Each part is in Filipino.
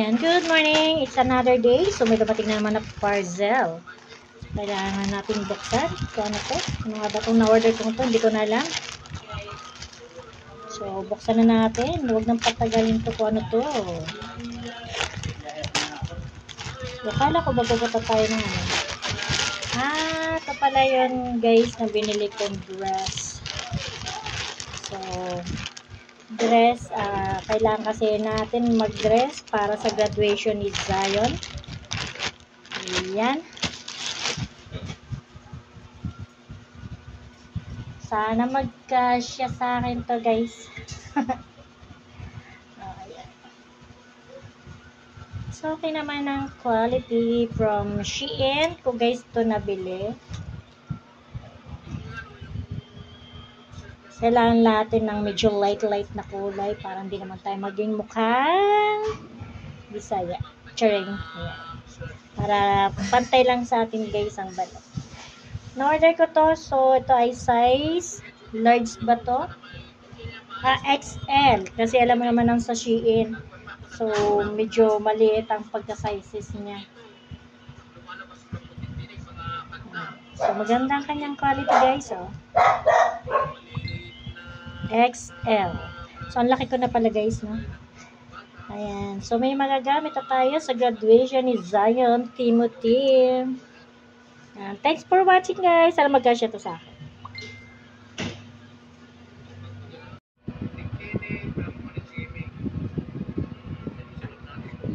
Ayan, good morning. It's another day. So, may dumating na naman na parcel. Kailangan natin buksan. So, ano to? Ano nga ba itong na-order ko ito? Hindi ko na alam. So, buksan na natin. Huwag nang patagalin to kung ano to. So, kala ko babagot tayo ng ano. Ito pala yun guys na binili kong dress. So, dress, kailangan kasi natin mag-dress para sa graduation ni Zion. Ayan. Sana magkasya sa akin to guys. Ayan. So, okay naman ang quality from Shein. Kung guys to nabili. Kailangan natin ng medyo light na kulay para hindi naman tayo maging mukhang Bisaya. Charing. Ayan. Para pantay lang sa atin guys ang balot. Na-order ko to. So, ito ay size large ba to? XL. Kasi alam mo naman ang sa Shein. So, medyo maliit ang pagka-sizes niya. So, maganda ang kanyang quality guys. Oh. XL. So, ang laki ko na pala guys, no? Ayan. So, may magagamit na tayo sa graduation ni Zion Timothy. Ayan. Thanks for watching guys. Sana magkasya to sa akin.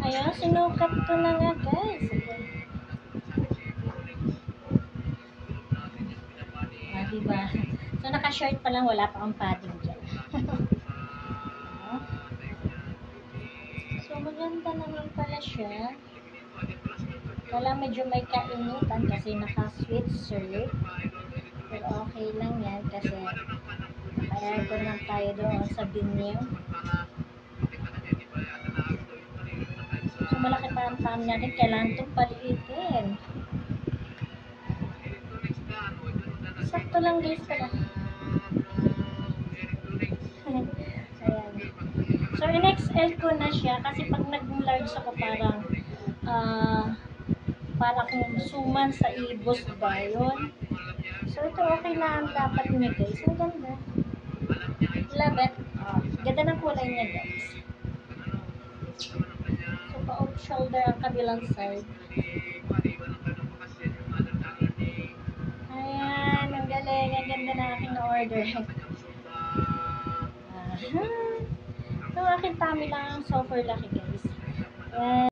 Ayan, sinukat ko na nga guys. Diba? So, naka-short pa lang, wala pa akong padding dyan. So, maganda naman pala siya. Wala, medyo may kainitan kasi naka-sweatshirt. Pero okay lang yan kasi naka-aircon lang tayo doon sa binyo. So, malaki pa ang tam natin. Kailangan itong paliitin. Sakto lang guys pala. Ayan. So, in-XL ko na siya kasi pag nag-large ako parang kung suman sa ibos ba yun. So, ito okay na ang dapat niya guys. Ang ganda. Love it. Ganda ng kulay niya guys. So, pa-off shoulder ang kabilang side. Ayan, ang galing. Ang ganda na aking na-order. So, aking tummy lang ang super laki guys. Ayan.